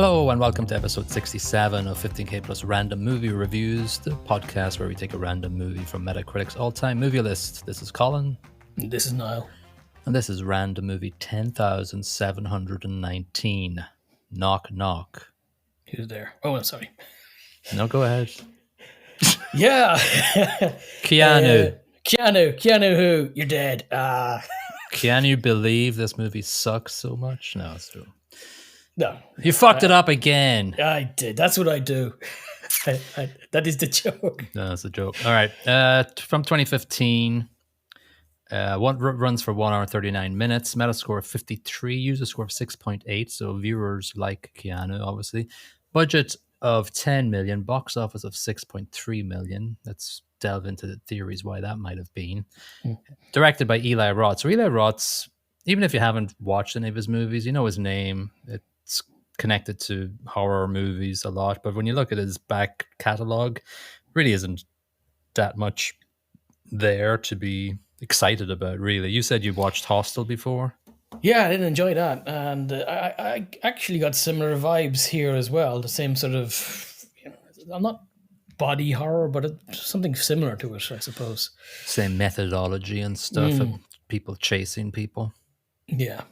Hello and welcome to episode 67 of 15K Plus Random Movie Reviews, the podcast where we take a random movie from Metacritic's all-time movie list. This is Colin. This is Niall. And this is random movie 10,719. Knock, knock. Who's there? Oh, I'm sorry. No, go ahead. Yeah. Keanu. Keanu who? You're dead. Can you believe this movie sucks so much? No, it's true. No. You fucked it up again. I did. That's what I do. That is the joke. No, that's a joke. All right. From 2015, runs for 1 hour 39 minutes. Metascore of 53, user score of 6.8. So viewers like Keanu, obviously. Budget of 10 million, box office of 6.3 million. Let's delve into the theories why that might have been. Directed by Eli Roth. So Eli Roth's, even if you haven't watched any of his movies, you know his name. It's connected to horror movies a lot, but when you look at his back catalogue, really isn't that much there to be excited about, really. You said you watched Hostel before? Yeah, I didn't enjoy that. And I actually got similar vibes here as well. The same sort of, I'm not body horror, but something similar to it, I suppose. Same methodology and stuff, and people chasing people. Yeah.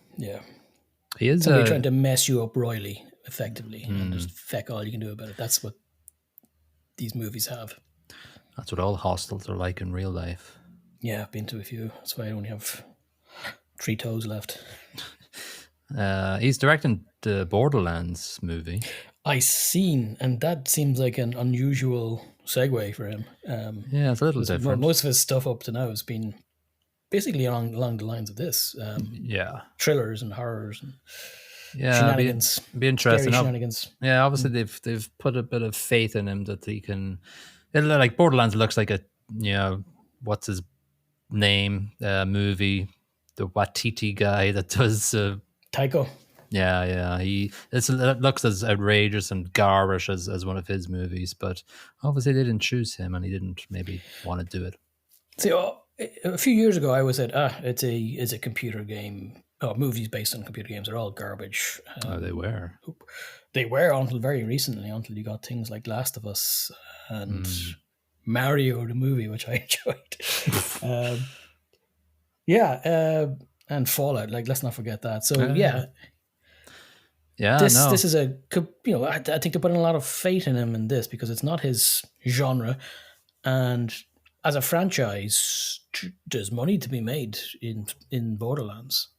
He is somebody trying to mess you up royally, effectively, and just feck all you can do about it. That's what these movies have. That's what all hostels are like in real life. Yeah, I've been to a few. That's why I only have 3 toes left. He's directing the Borderlands movie. I seen, and that seems like an unusual segue for him. Yeah, it's a little different. Most of his stuff up to now has been basically along the lines of this. Thrillers and horrors and shenanigans. Be interesting. Shenanigans. Yeah, obviously they've put a bit of faith in him that he can. Like Borderlands looks like a what's his name movie, the Watiti guy that does Taiko. Yeah. It looks as outrageous and garish as one of his movies, but obviously they didn't choose him, and he didn't maybe want to do it. See, a few years ago, I was said, it's a computer game. Oh, movies based on computer games are all garbage. They were. They were until very recently, until you got things like Last of Us and Mario the movie, which I enjoyed. And Fallout. Like, let's not forget that. So this is a, I think they're putting a lot of faith in him in this because it's not his genre, and as a franchise, there's money to be made in Borderlands.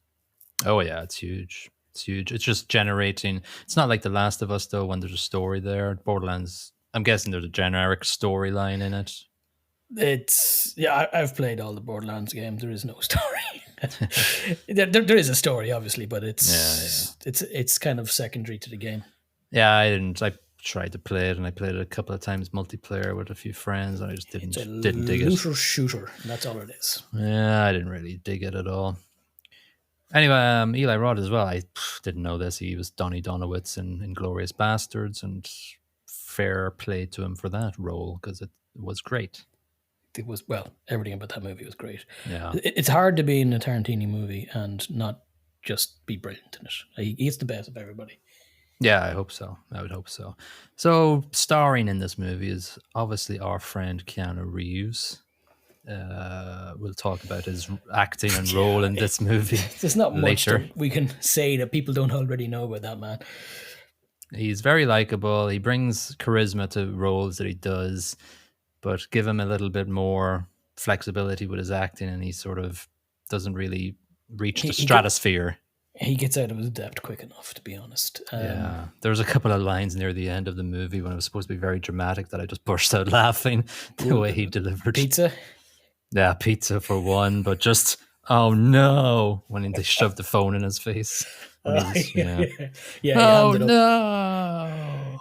Oh yeah, it's huge. It's just generating. It's not like The Last of Us though, when there's a story there. Borderlands, I'm guessing there's a generic storyline in it. I've played all the Borderlands games. There is no story. there is a story, obviously, but it's kind of secondary to the game. Yeah, I tried to play it, and I played it a couple of times multiplayer with a few friends, and I just didn't dig it. Looter shooter, and that's all it is. Yeah, I didn't really dig it at all. Anyway, Eli Roth as well. I didn't know this. He was Donnie Donowitz in Inglourious Bastards, and fair play to him for that role because it was great. It was, everything about that movie was great. Yeah, it's hard to be in a Tarantino movie and not just be brilliant in it. He's the best of everybody. Yeah, I hope so. I would hope so. So, starring in this movie is obviously our friend Keanu Reeves. We'll talk about his acting and role in this movie. There's not much that we can say that people don't already know about that man. He's very likable. He brings charisma to roles that he does, but give him a little bit more flexibility with his acting, and he sort of doesn't really reach the stratosphere. He gets out of his depth quick enough, to be honest. There was a couple of lines near the end of the movie when it was supposed to be very dramatic that I just burst out laughing the way he delivered. Pizza? Yeah, pizza for one, but just, oh no, when they shoved the phone in his face. Oh, no.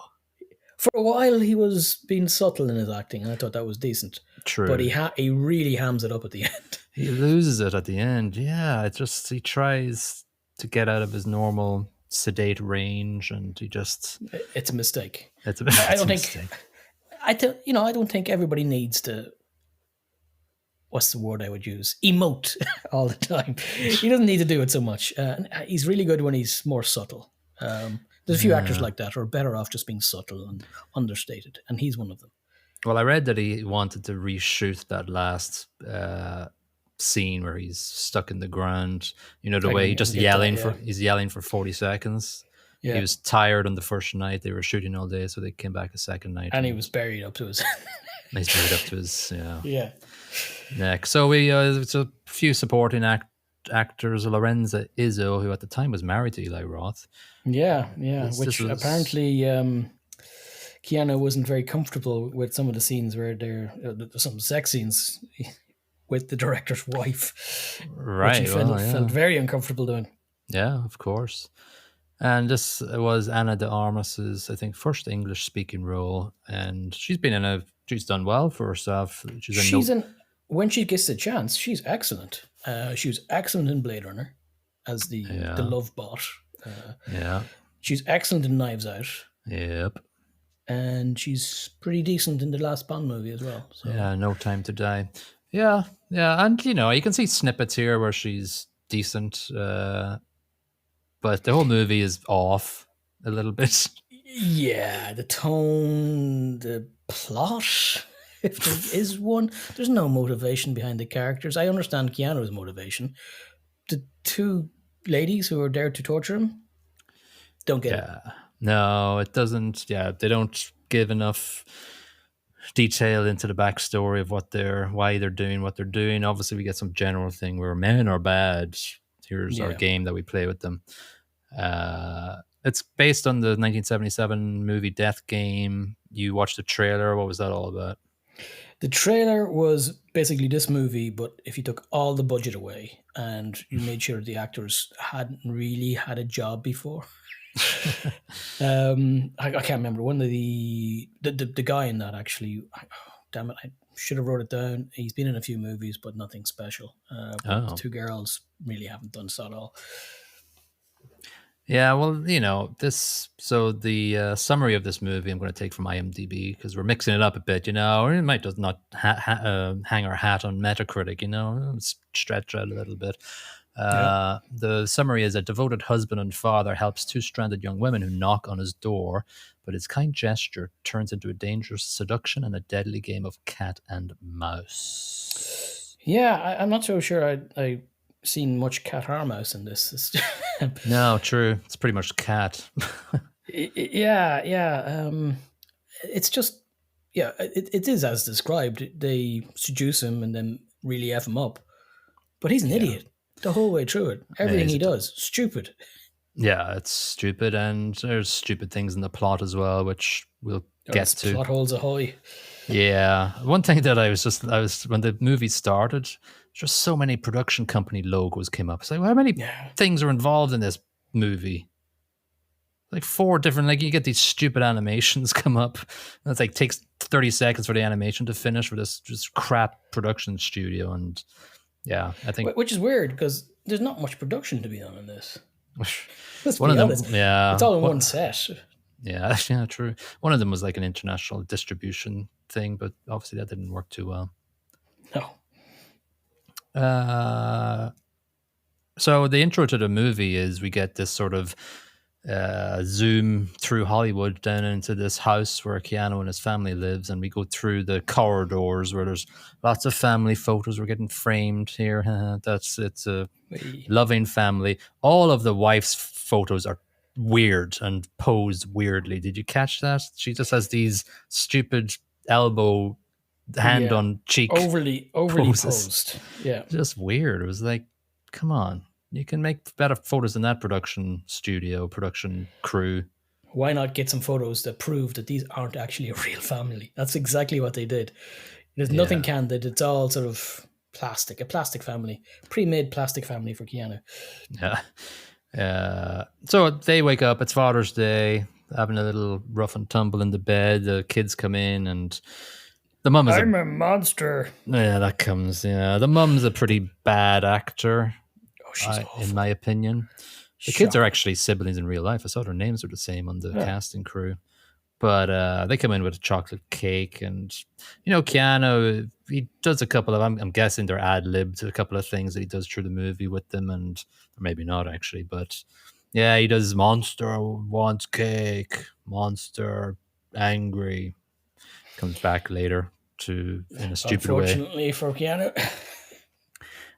For a while, he was being subtle in his acting, and I thought that was decent. True. But he really hams it up at the end. He loses it at the end, yeah. He tries to get out of his normal sedate range, and he just... It's a mistake. I don't think everybody needs to... What's the word I would use? Emote all the time. He doesn't need to do it so much. He's really good when he's more subtle. There's a few actors like that who are better off just being subtle and understated, and he's one of them. Well, I read that he wanted to reshoot that last scene where he's stuck in the ground. You know, the way he just yelling that, yeah. he's yelling for 40 seconds. Yeah. He was tired on the first night. They were shooting all day, so they came back a second night. And he was buried up to his he's buried up to his yeah. neck. So it's a few supporting actors. Lorenza, Izzo, who at the time was married to Eli Roth. Yeah. Which apparently Keanu wasn't very comfortable with some of the scenes where there's some sex scenes with the director's wife, right? Which he felt very uncomfortable doing. Yeah, of course. And this was Anna de Armas's, I think, first English-speaking role, and she's done well for herself. When she gets the chance, she's excellent. She was excellent in Blade Runner as the love bot. She's excellent in Knives Out. Yep. And she's pretty decent in the last Bond movie as well. So. Yeah, No Time to Die. Yeah, and you can see snippets here where she's decent, but the whole movie is off a little bit. Yeah, the tone, the plot, if there is one, there's no motivation behind the characters. I understand Keanu's motivation. The two ladies who are there to torture him don't get it. No, it doesn't. Yeah, they don't give enough detail into the backstory of why they're doing what they're doing. Obviously, we get some general thing where men are bad. Here's our game that we play with them. It's based on the 1977 movie Death Game. You watched the trailer. What was that all about? The trailer was basically this movie, but if you took all the budget away and you made sure the actors hadn't really had a job before. I can't remember. One of the guy in that actually, damn it, I should have wrote it down. He's been in a few movies, but nothing special. The two girls really haven't done so at all. Yeah, well, so the summary of this movie I'm going to take from IMDb because we're mixing it up a bit, or it might just not hang our hat on Metacritic, stretch out a little bit. The summary is: a devoted husband and father helps two stranded young women who knock on his door, but his kind gesture turns into a dangerous seduction and a deadly game of cat and mouse. Yeah, I'm not so sure I seen much cat or mouse in this. No, true. It's pretty much cat. Yeah. It's just, it is as described. They seduce him and then really F him up. But he's an idiot the whole way through it. Everything he does, stupid. Yeah, it's stupid, and there's stupid things in the plot as well, which we'll get to. Plot holes ahoy. Yeah. One thing that I was when the movie started, just so many production company logos came up. It's like, well, how many things are involved in this movie? Like 4 different, you get these stupid animations come up. And it's takes 30 seconds for the animation to finish for this just crap production studio. And I think. Which is weird because there's not much production to be done in this. Let's one be of them, honest. It's all in one set. Yeah, true. One of them was like an international distribution thing, but obviously that didn't work too well. No. So the intro to the movie is we get this sort of zoom through Hollywood down into this house where Keanu and his family lives, and we go through the corridors where there's lots of family photos. We're getting framed here. It's a loving family. All of the wife's photos are weird and posed weirdly. Did you catch that? She just has these stupid elbow hand on cheek overly posed. Yeah, just weird. It was like, come on, you can make better photos than that production crew. Why not get some photos that prove that these aren't actually a real family? That's exactly what they did. There's nothing candid. It's all sort of plastic, a plastic family, pre-made plastic family for Keanu. So they wake up, it's Father's Day, having a little rough and tumble in the bed. The kids come in, and the mum is I'm a monster. Yeah, that comes. The mum's a pretty bad actor. Oh, she's awful. In my opinion. The kids are actually siblings in real life. I saw their names are the same on the casting crew. But they come in with a chocolate cake, and Keanu, he does a couple of, I'm guessing they're ad-libbed, a couple of things that he does through the movie with them, and or maybe not actually, but Yeah, he does monster wants cake, monster angry. Comes back later to in a stupid way. Unfortunately for Keanu.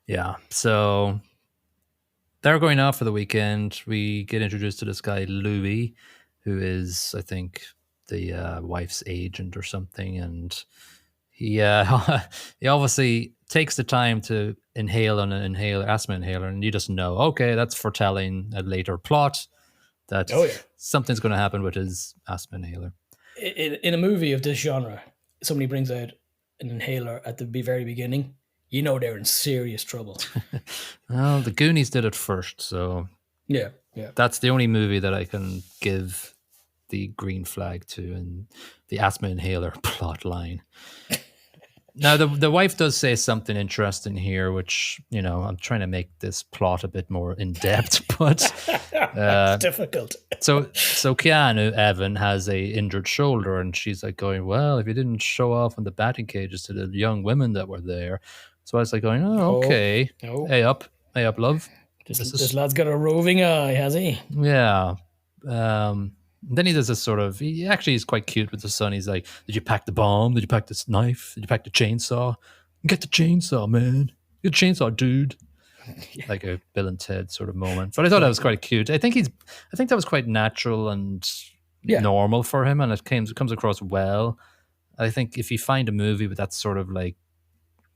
Yeah. So they're going out for the weekend. We get introduced to this guy Louis, who is, I think, the wife's agent or something, and he he obviously takes the time to inhale on an inhaler, asthma inhaler, and you just know, okay, that's foretelling a later plot that Oh yeah. something's going to happen with his asthma inhaler. In a movie of this genre, somebody brings out an inhaler at the very beginning, you know they're in serious trouble. Well, the Goonies did it first, so Yeah, yeah. that's the only movie that I can give the green flag to, and the asthma inhaler plot line. Now, the wife does say something interesting here, which, I'm trying to make this plot a bit more in depth, but It's difficult. so Keanu Evan has a injured shoulder, and she's like going, well, if you didn't show off on the batting cages to the young women that were there. So I was like going, oh, okay, Oh, hey up, love. this lad's got a roving eye, has he? Yeah. Then he does this sort of. He actually is quite cute with the son. He's like, "Did you pack the bomb? Did you pack this knife? Did you pack the chainsaw? Get the chainsaw, man. Get the chainsaw, dude." Like a Bill and Ted sort of moment. But I thought that was quite cute. I think that was quite natural and Yeah. normal for him, and it comes across well. I think if you find a movie with that sort of like,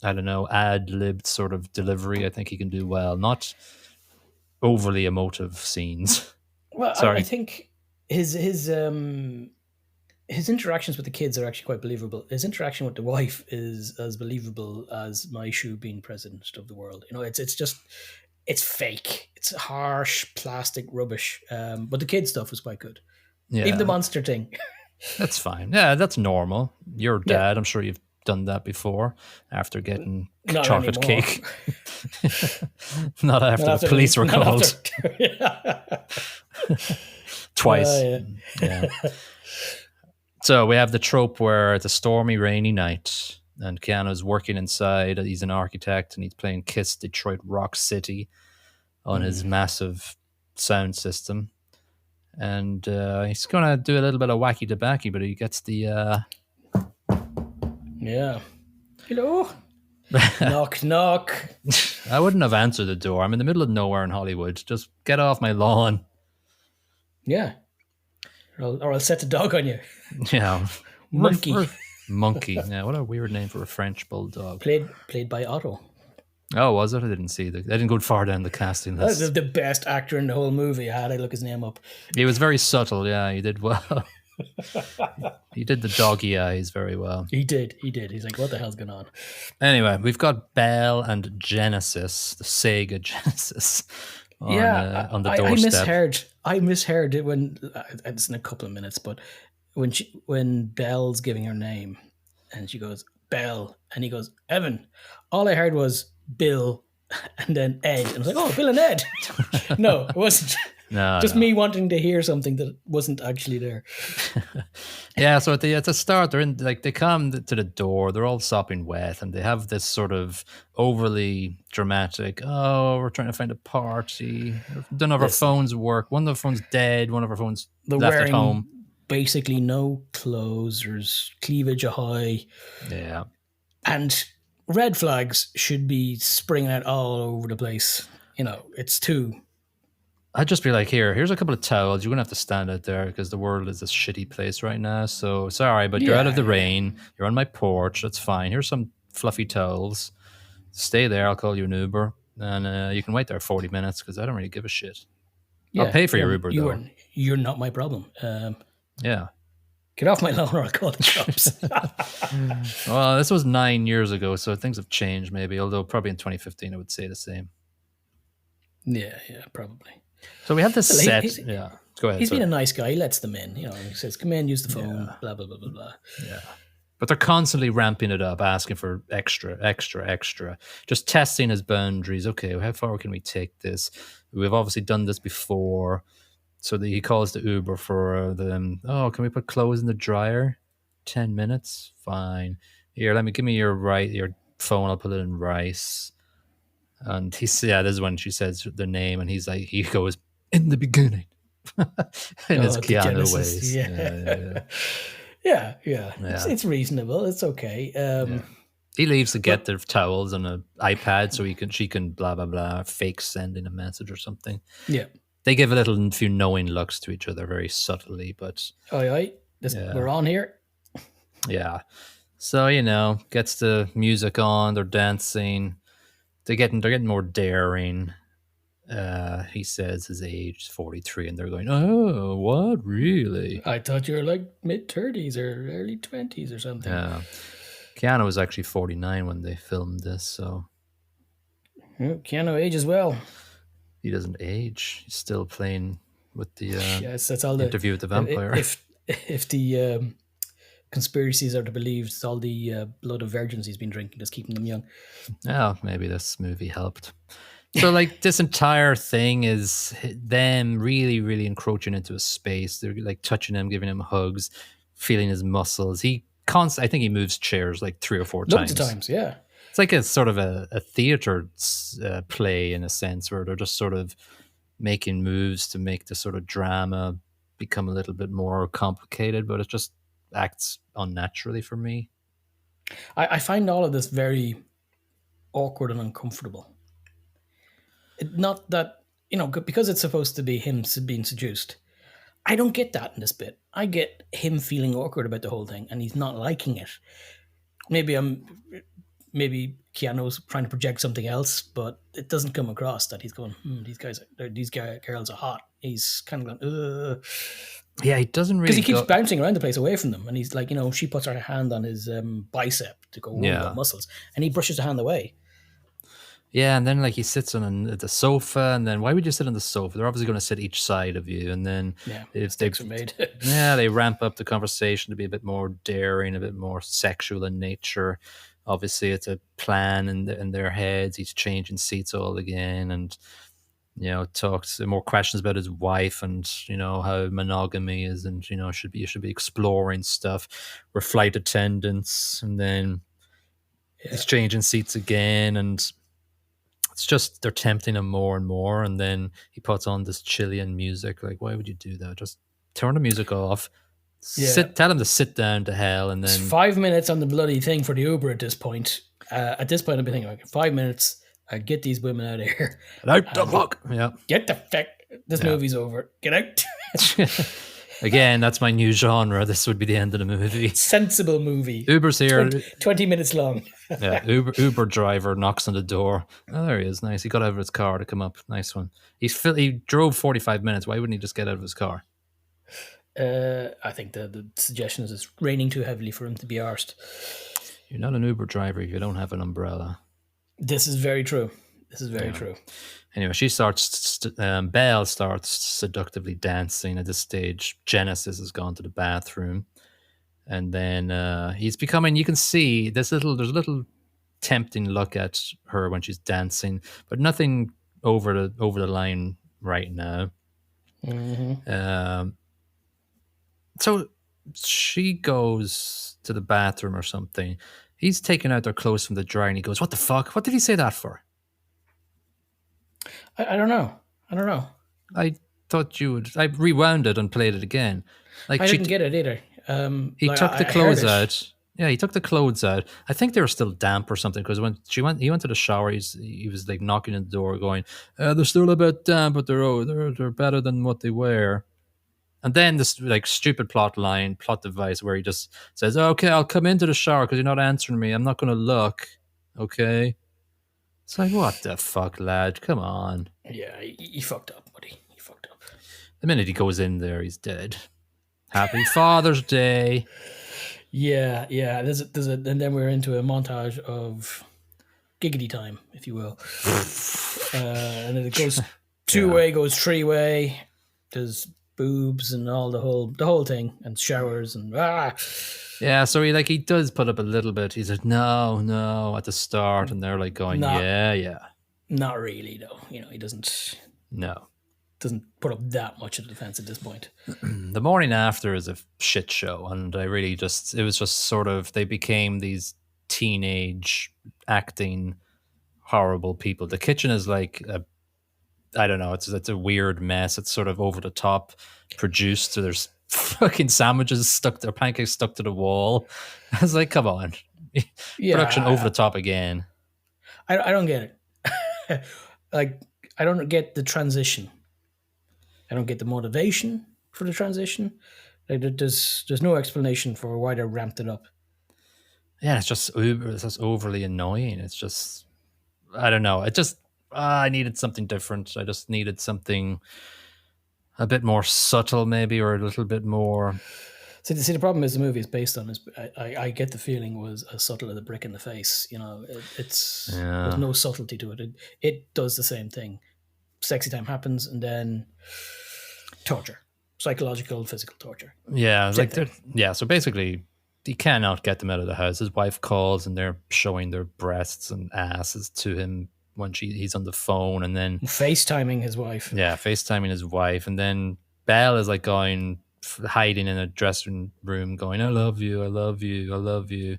I don't know, ad-libbed sort of delivery, I think he can do well. Not overly emotive scenes. Well, I Sorry. think his interactions with the kids are actually quite believable. His interaction with the wife is as believable as my shoe being president of the world. It's fake. It's harsh plastic rubbish. But the kid stuff was quite good. Yeah. Even the monster thing. That's fine. Yeah, that's normal. Your Yeah. dad, I'm sure you've done that before after getting Not chocolate anymore. cake. Not after the police were called. Twice. Yeah. So we have the trope where it's a stormy, rainy night and Keanu's working inside. He's an architect and he's playing Kiss Detroit Rock City on his massive sound system. And he's going to do a little bit of wacky tobacco, but he gets the... Yeah. Hello? Knock, knock. I wouldn't have answered the door. I'm in the middle of nowhere in Hollywood. Just get off my lawn. Yeah. Or I'll set the dog on you. Yeah. Monkey. Monkey. Yeah, what a weird name for a French bulldog. Played by Otto. Oh, was it? I didn't see I didn't go far down the casting list. That's the best actor in the whole movie. I had to look his name up. He was very subtle. Yeah, he did well. He did the doggy eyes very well. He did. He's like, what the hell's going on? Anyway, we've got Belle and Genesis, the Sega Genesis, on the doorstep. I misheard it when it's in a couple of minutes, but when Belle's giving her name, and she goes Belle, and he goes Evan. All I heard was Bill, and then Ed, and I was like, oh, Bill and Ed. No, it wasn't. No, me wanting to hear something that wasn't actually there. Yeah, so at the start, they're in, like, they come to the door, they're all sopping wet, and they have this sort of overly dramatic, oh, we're trying to find a party, none of our phones work, one of our phones dead, one of our phones left at home. Basically no clothes, there's cleavage high. Yeah. And red flags should be springing out all over the place. It's too... I'd just be like, here's a couple of towels. You're going to have to stand out there because the world is a shitty place right now. So sorry, but you're out of the rain. You're on my porch. That's fine. Here's some fluffy towels. Stay there. I'll call you an Uber. And you can wait there 40 minutes because I don't really give a shit. I'll pay for your Uber, though. You're not my problem. Yeah. Get off my lawn or I'll call the cops. Well, this was 9 years ago, so things have changed maybe. Although probably in 2015 I would say the same. Yeah, probably. So we have this set. Go ahead. He's been a nice guy. He lets them in. He says, come in, use the phone, blah, blah, blah, blah, blah. Yeah. But they're constantly ramping it up, asking for extra, just testing his boundaries. Okay, how far can we take this? We've obviously done this before. So he calls the Uber for them. Oh, can we put clothes in the dryer? 10 minutes? Fine. Here, give me your phone. I'll put it in rice. And this is when she says the name, and he goes, in the beginning, in his Oh, the Keanu Genesis. ways. Yeah. Yeah. It's Yeah. it's reasonable. It's okay. Yeah. He leaves to get But their towels and an iPad so she can blah blah blah fake sending a message or something. yeah. They give a little few knowing looks to each other very subtly, but Oi. We're yeah, on here. yeah. So gets the music on, they're dancing, they're getting more daring. He says his age is 43, and they're going, "Oh, what really?" I thought you were like mid-30s or early 20s or something. Keanu was actually 49 when they filmed this, so Keanu age as well. he doesn't age. He's still playing with the Yes, that's all the. Interview with the Vampire. If the conspiracies are to believe, it's all the blood of virgins he's been drinking that's keeping them young. Oh, maybe this movie helped. So, like, this entire thing is them really, really encroaching into his space. They're like touching him, giving him hugs, feeling his muscles. I think he moves chairs like 3 or 4 Loads of times. times, yeah. It's like a sort of a theater play in a sense, where they're just sort of making moves to make the sort of drama become a little bit more complicated, but it just acts unnaturally for me. I find all of this very awkward and uncomfortable. Not that, because it's supposed to be him being seduced. I don't get that in this bit. I get him feeling awkward about the whole thing and he's not liking it. Maybe Keanu's trying to project something else, but it doesn't come across that he's going, these girls are hot. He's kind of going, ugh. Yeah, he doesn't Because really he keeps go. bouncing around the place away from them. And he's like, she puts her hand on his bicep to go, oh, you Yeah. got muscles. And he brushes the hand away. Yeah, and then like he sits on the sofa, and then why would you sit on the sofa? They're obviously going to sit each side of you, and then Yeah, if they mistakes are made. they ramp up the conversation to be a bit more daring, a bit more sexual in nature. Obviously, it's a plan in their heads. He's changing seats all again, and talks more questions about his wife and how monogamy is, and you should be exploring stuff. We're flight attendants, and then he's changing seats again, and it's just they're tempting him more and more, and then he puts on this Chilean music. Like, why would you do that? Just turn the music off. Tell him to sit down to hell, and then it's 5 minutes on the bloody thing for the Uber at this point. I'd be thinking, like, 5 minutes, get these women out of here. Out the fuck. Yeah. Get the fuck. This movie's over. Get out. Again, that's my new genre. This would be the end of the movie. Sensible movie. Uber's here. 20 minutes long. Yeah, Uber driver knocks on the door. Oh, there he is. Nice. He got out of his car to come up. Nice one. He drove 45 minutes. Why wouldn't he just get out of his car? I think the suggestion is it's raining too heavily for him to be arsed. You're not an Uber driver if you don't have an umbrella. This is very true. True. Anyway, Belle starts seductively dancing. At this stage, Genesis has gone to the bathroom. And then he's becoming, you can see there's a little tempting look at her when she's dancing, but nothing over the line right now. Mm-hmm. So she goes to the bathroom or something. He's taking out their clothes from the dryer and he goes, "What the fuck? What did he say that for?" I don't know. I thought you would. I rewound it and played it again. Like I didn't get it either. He took the clothes out. Yeah, he took the clothes out. I think they were still damp or something because when he went to the shower, he was like knocking on the door, going, "They're still a bit damp, but they're better than what they were." And then this like stupid plot device where he just says, "Okay, I'll come into the shower because you're not answering me. I'm not going to look." Okay, it's like, what the fuck, lad? Come on. Yeah, he fucked up, buddy. He fucked up. The minute he goes in there, he's dead. Happy Father's Day. Yeah. And then we're into a montage of giggity time, if you will. And then it goes two-way, goes three-way. There's boobs and all the whole thing, and showers and Yeah, so he does put up a little bit. He's like, no, at the start, and they're like going, yeah. Not really, though. He doesn't put up that much of a defense at this point. The morning after is a shit show, and it was just sort of, they became these teenage acting horrible people. The kitchen is like a I don't know. It's a weird mess. It's sort of over the top produced. So there's fucking sandwiches stuck, their pancakes stuck to the wall. I was like, come on, production over Yeah, the top again. I don't get it. Like, I don't get the transition. I don't get the motivation for the transition. Like, there's no explanation for why they ramped it up. Yeah, it's just overly annoying. It's just I don't know. It just I needed something different. I just needed something a bit more subtle, maybe, or a little bit more. See, the problem is the movie is based on is I get the feeling was as subtle as a brick in the face. You know, it's there's Yeah, no subtlety to it. It does the same thing. Sexy time happens, and then torture, psychological, physical torture. yeah, Same like thing. yeah. So basically, he cannot get them out of the house. His wife calls, and they're showing their breasts and asses to him when he's on the phone, and then FaceTiming his wife. yeah, FaceTiming his wife, and then Belle is like going hiding in a dressing room, going, "I love you, I love you, I love you,"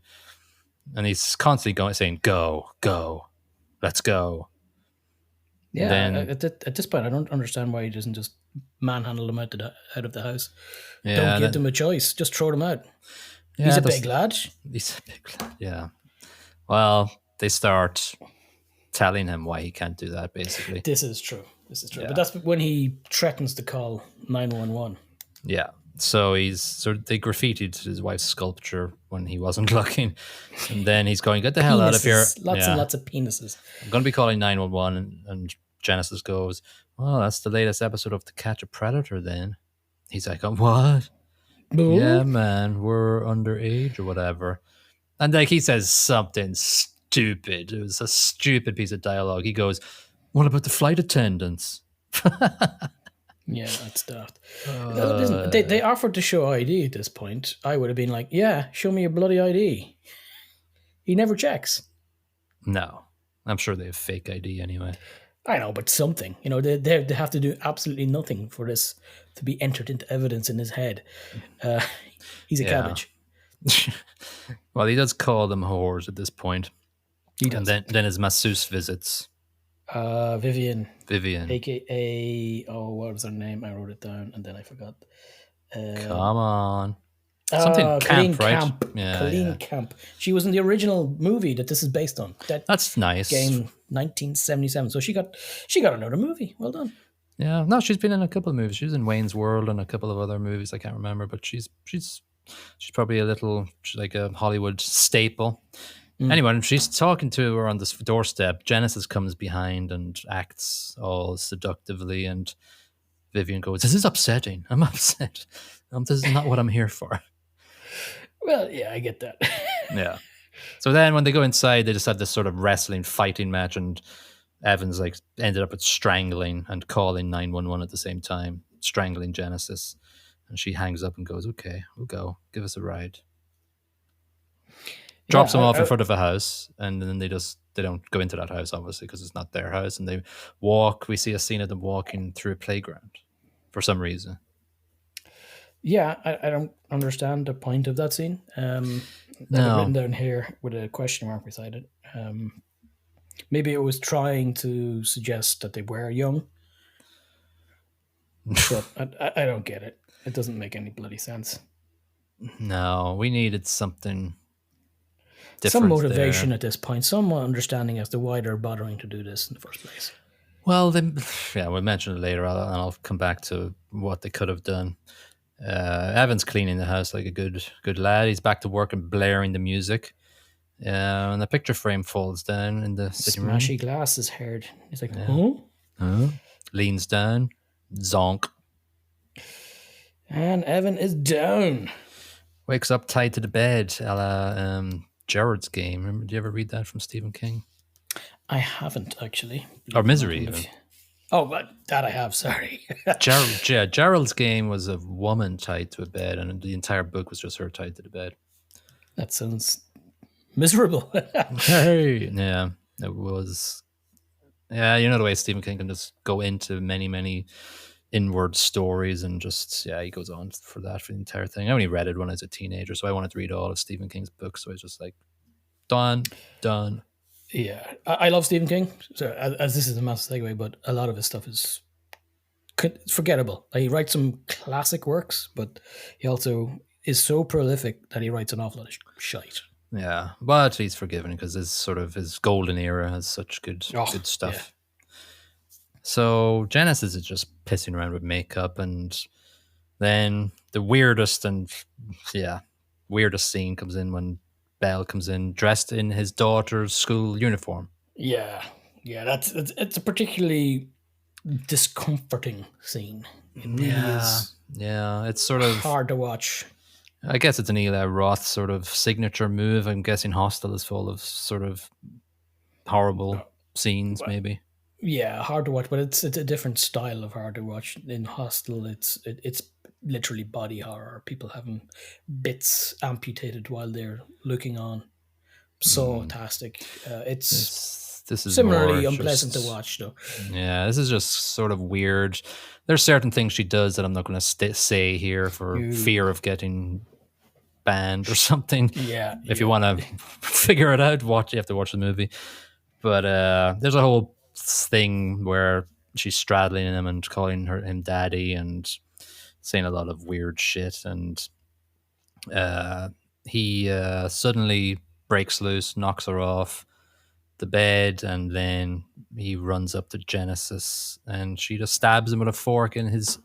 and he's constantly going saying, "Go, go, let's go." And Yeah, then at this point, I don't understand why he doesn't just manhandle them out of the house. Don't yeah, give them a choice. Just throw them out. He's yeah, a big lad. he's a big yeah. Well, they start telling him why he can't do that. Basically, This is true. This is true. But yeah, that's when he threatens to call 911. yeah. So they graffitied his wife's sculpture when he wasn't looking, and then he's going, "Get the hell out of here!" Penises. Lots and Yeah, lots of penises. I'm going to be calling 911. And Genesis goes, "Well, that's the latest episode of To Catch a Predator." Then he's like, "Oh, what? Yeah, Boo. man, we're underage or whatever." And like he says something stupid. It was a stupid piece of dialogue. He goes, "What about the flight attendants?" Yeah, that's daft. Listen, uh, they offered to show ID at this point. I would have been like, yeah, show me your bloody ID. He never checks. no, I'm sure they have fake ID anyway. I know, but something. You know, they have to do absolutely nothing for this to be entered into evidence in his head. Uh, he's a Yeah. cabbage. Well, he does call them whores at this point, He and does. then his masseuse visits Vivian, Vivian. aka, oh, what was her name? I wrote it down and then I forgot. Come on, something Colleen camp, right? Camp. Yeah, Colleen yeah. Camp. She was in the original movie that this is based on. That That's nice. game 1977. So she got another movie. Well done. Yeah, no, she's been in a couple of movies. She was in Wayne's World and a couple of other movies. I can't remember, but she's probably a little like a Hollywood staple. Anyway, when she's talking to her on this doorstep, Genesis comes behind and acts all seductively, and Vivian goes, "This is upsetting. I'm upset. This is not what I'm here for." Well, yeah, I get that. Yeah. So then when they go inside, they just have this sort of wrestling fighting match, and Evans like ended up with strangling and calling 911 at the same time, strangling Genesis. And she hangs up and goes, "Okay, we'll go. Give us a ride." Yeah, Drops them off in front of a house, and then they don't go into that house, obviously, because it's not their house. And they walk. We see a scene of them walking through a playground for some reason. yeah, I don't understand the point of that scene. I have it written No. down here with a question mark beside it. Maybe it was trying to suggest that they were young, but I don't get it. It doesn't make any bloody sense. No, we needed something different. Some motivation there. at this point, some understanding as to why they're bothering to do this in the first place. Well, then, yeah, we'll mention it later, and I'll come back to what they could have done. Evan's cleaning the house like a good lad. He's back to work and blaring the music. And the picture frame falls down in the sitting room. Smashy glass is heard. He's like, huh? Leans down, zonk. And Evan is down. Wakes up tied to the bed, a la Gerard's Game. Remember, did you ever read that from Stephen King? I haven't actually. Or Misery, even. Oh, but that I have. Sorry. Gerald's Game was a woman tied to a bed, and the entire book was just her tied to the bed. That sounds miserable. Hey, yeah, it was. Yeah, you know the way Stephen King can just go into many inward stories, and just he goes on for that for the entire thing. I only read it when I was a teenager, so I wanted to read all of Stephen King's books. So I was just like, done. Yeah, I love Stephen King. So as this is a massive segue, but a lot of his stuff is forgettable. Like, he writes some classic works, but he also is so prolific that he writes an awful lot of shite. Yeah, but he's forgiven because his golden era has such good Oh, stuff. So Genesis is just pissing around with makeup, and then the weirdest scene comes in when Belle comes in dressed in his daughter's school uniform. yeah. It's a particularly discomforting scene. It really is. Yeah, it's sort of hard to watch. I guess it's an Eli Roth sort of signature move. I'm guessing Hostel is full of sort of horrible scenes, maybe. Yeah, hard to watch, but it's a different style of hard to watch. In Hostel, it's literally body horror. People having bits amputated while they're looking on. So fantastic. It's this is similarly unpleasant to watch, though. Yeah, this is just sort of weird. There's certain things she does that I'm not going to say here for fear of getting banned or something. Yeah. If you want to figure it out, you have to watch the movie. But there's a whole thing where she's straddling him and calling him daddy and saying a lot of weird shit. And he suddenly breaks loose, knocks her off the bed, and then he runs up to Genesis and she just stabs him with a fork in his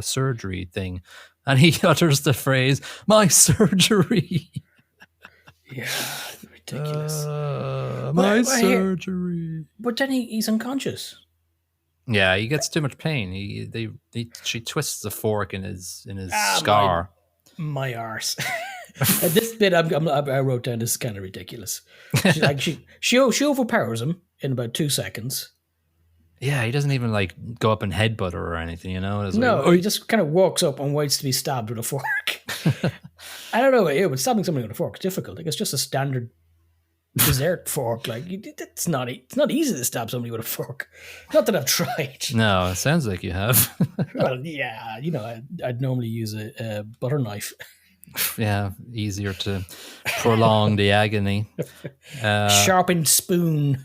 surgery thing. And he utters the phrase, "My surgery." Yeah, ridiculous. My surgery. But then he's unconscious. Yeah, he gets too much pain. She twists the fork in his scar. My arse. This bit I wrote down. This is kind of ridiculous. She overpowers him in about 2 seconds. Yeah, he doesn't even like go up and headbutt her or anything, you know? No, he just kind of walks up and waits to be stabbed with a fork. I don't know, but stabbing somebody with a fork is difficult. Like, it's just a standard dessert fork. Like, it's not easy to stab somebody with a fork. Not that I've tried. No, it sounds like you have. Well, yeah, I'd normally use a butter knife. Yeah, easier to prolong the agony. Sharpened spoon.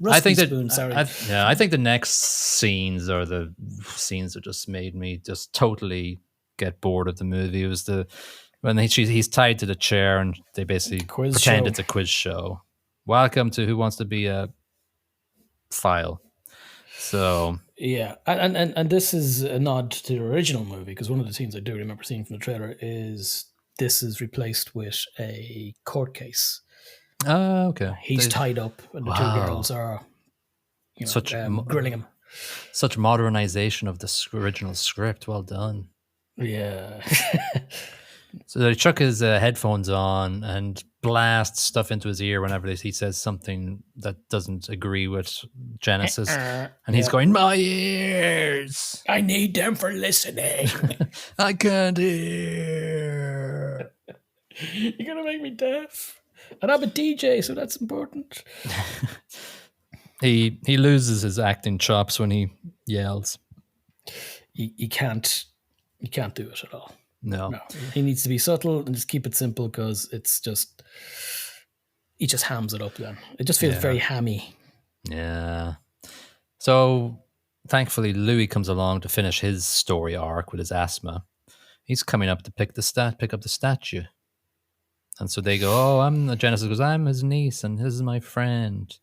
I think the next scenes are the scenes that just made me just totally get bored of the movie. It was when he's tied to the chair and they basically pretend it's a quiz show. Welcome to Who Wants to Be a File. So yeah, and this is a nod to the original movie, because one of the scenes I do remember seeing from the trailer is this is replaced with a court case. Oh, okay. He's tied up, and the two girls are grilling him. Such modernization of the original script. Well done. Yeah. So they chuck his headphones on and blast stuff into his ear whenever he says something that doesn't agree with Genesis. And he's going, "My ears! I need them for listening. I can't hear. You're going to make me deaf. And I'm a DJ, so that's important." He loses his acting chops when he yells. He can't do it at all. No. He needs to be subtle and just keep it simple, because it's just, he just hams it up then. It just feels very hammy. Yeah. So thankfully Louis comes along to finish his story arc with his asthma. He's coming up to pick up the statue. And so they go, Genesis goes, "I'm his niece and this is my friend."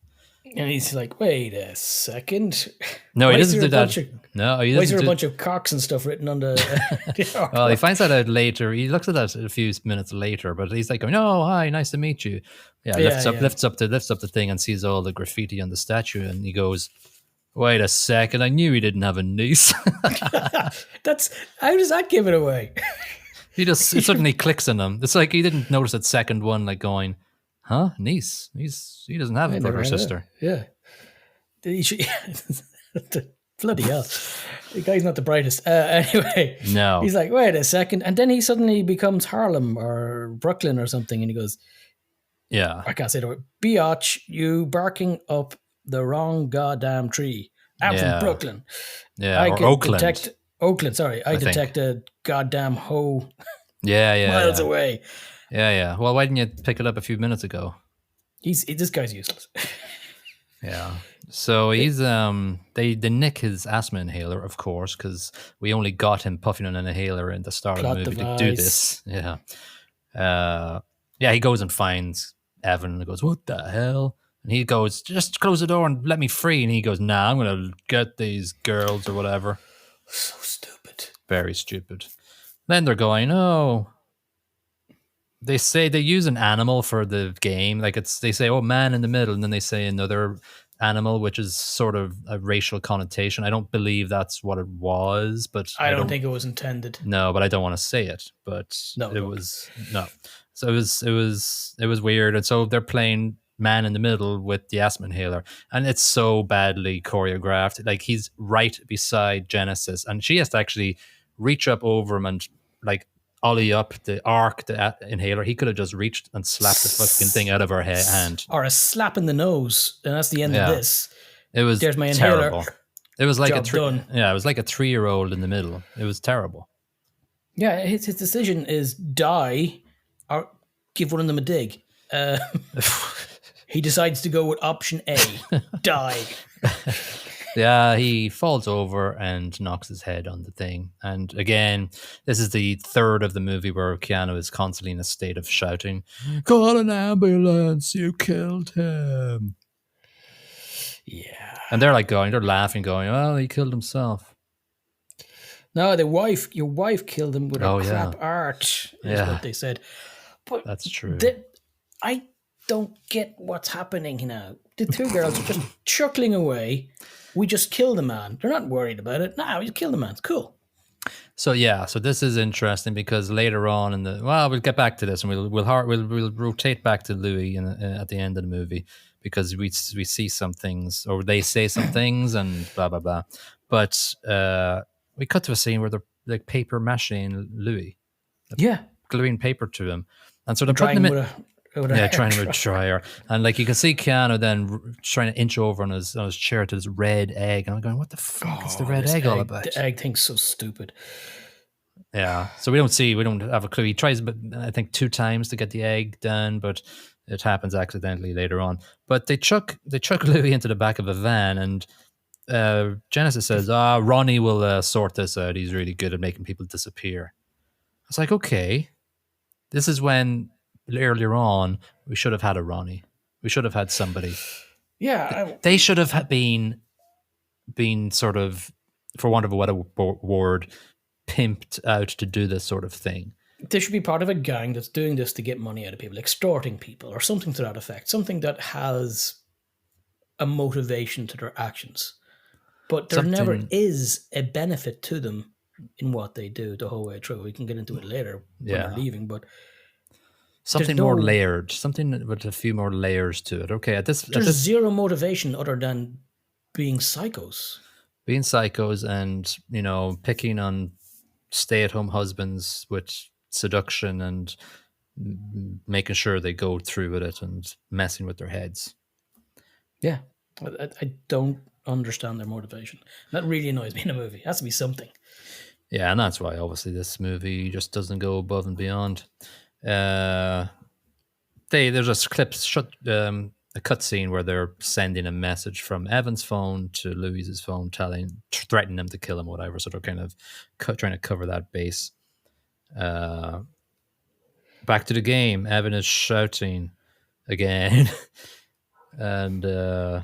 And he's like, "Wait a second. No, he doesn't do that. Why is there a bunch of cocks and stuff written on the... Well, he finds that out later. He looks at that a few minutes later, but he's like, "Oh, hi, nice to meet you." Yeah, lifts up the thing and sees all the graffiti on the statue, and he goes, "Wait a second, I knew he didn't have a niece." How does that give it away? It suddenly clicks in him. It's like he didn't notice that second one, like going, "Huh, niece? He doesn't have a brother or sister." Yeah. Bloody hell. The guy's not the brightest. Anyway. No. He's like, "Wait a second." And then he suddenly becomes Harlem or Brooklyn or something, and he goes, "Yeah. I can't say the word. Biatch, you barking up the wrong goddamn tree. I'm from Brooklyn." Yeah, or Oakland. Oakland, sorry. I detect a goddamn hoe miles away. Yeah. Well, why didn't you pick it up a few minutes ago? This guy's useless. Yeah. So he's they nick his asthma inhaler, of course, because we only got him puffing on an inhaler in the start of the Plot movie to do device. this. Yeah. Yeah, he goes and finds Evan and goes, "What the hell?" And he goes, "Just close the door and let me free." And he goes, "Nah, I'm gonna get these girls or whatever." So stupid. Very stupid. Then they're going, "Oh." They say they use an animal for the game. Like they say, "Oh, man in the middle," and then they say another animal, which is sort of a racial connotation. I don't believe that's what it was, but I don't think it was intended. no, but I don't want to say it. But No, it don't. was no. So it was weird. And so they're playing man in the middle with the asthma inhaler, and it's so badly choreographed. Like he's right beside Genesis, and she has to actually reach up over him and like ollie up the inhaler. He could have just reached and slapped the fucking thing out of her hand. Or a slap in the nose, and that's the end of this. It was There's my terrible. inhaler. It was like Job done. Yeah, it was like a 3-year-old in the middle. It was terrible. Yeah, his decision is die or give one of them a dig. He decides to go with option A, die. Yeah, he falls over and knocks his head on the thing. And again, this is the third of the movie where Keanu is constantly in a state of shouting, "Call an ambulance, you killed him." Yeah. And they're laughing, going, "Well, he killed himself." No, your wife killed him with her crap art, is what they said. But that's true. I don't get what's happening now. The two girls are just chuckling away. We just killed the man. They're not worried about it. No, we just killed the man. It's cool. So this is interesting because later on we'll get back to this and we'll rotate back to Louis at the end of the movie because we see some things or they say some things and blah blah blah. But we cut to a scene where they're like paper mashing Louis, gluing paper to him, and so they're putting him in. Trying to dryer, and like you can see Keanu then trying to inch over on his chair to this red egg, and I'm going, "What the fuck is the red egg all about?" The egg thing's so stupid. Yeah, so we don't have a clue. He tries, but I think 2 times to get the egg done, but it happens accidentally later on. But they chuck Louis into the back of a van, and Genesis says, Ronnie will sort this out. He's really good at making people disappear. I was like, okay, this is when earlier on we should have had a Ronnie. We should have had somebody. Yeah, they should have been sort of, for want of a better word, pimped out to do this sort of thing. They should be part of a gang that's doing this to get money out of people, extorting people, or something to that effect. Something that has a motivation to their actions. But there never is a benefit to them in what they do the whole way through. We can get into it later when they're leaving, but something more layered, something with a few more layers to it. Okay, there's zero motivation other than being psychos. Being psychos and, picking on stay-at-home husbands with seduction and making sure they go through with it and messing with their heads. Yeah, I don't understand their motivation. That really annoys me in a movie. It has to be something. Yeah, and that's why obviously this movie just doesn't go above and beyond. There's just clips, a cutscene where they're sending a message from Evan's phone to Louis's phone, threatening him to kill him, or whatever. So they're kind of trying to cover that base. Back to the game. Evan is shouting again, and they're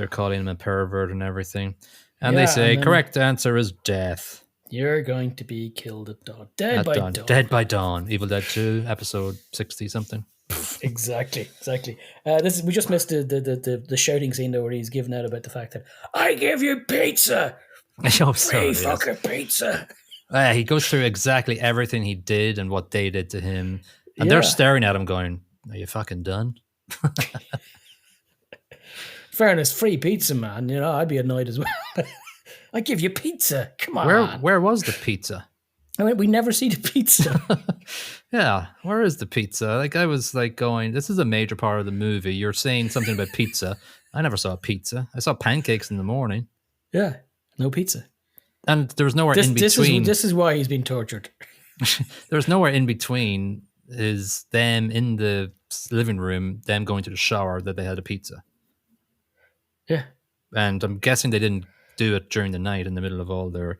calling him a pervert and everything. And they say correct answer is death. You're going to be killed at dawn. Dead by dawn. Dead by dawn. Evil Dead 2, episode 60 something. Exactly. We just missed the shouting scene though, where he's giving out about the fact that I give you pizza. Free fucking pizza. He goes through exactly everything he did and what they did to him, and they're staring at him, going, "Are you fucking done?" Fairness, free pizza, man. I'd be annoyed as well. I give you pizza. Come on. Where was the pizza? I mean, we never see the pizza. Yeah, where is the pizza? Like, I was like going, this is a major part of the movie. You're saying something about pizza. I never saw pizza. I saw pancakes in the morning. Yeah, no pizza. And there was nowhere in between. This is why he's been tortured. There's nowhere in between is them in the living room, them going to the shower, that they had a pizza. Yeah. And I'm guessing they didn't do it during the night in the middle of all their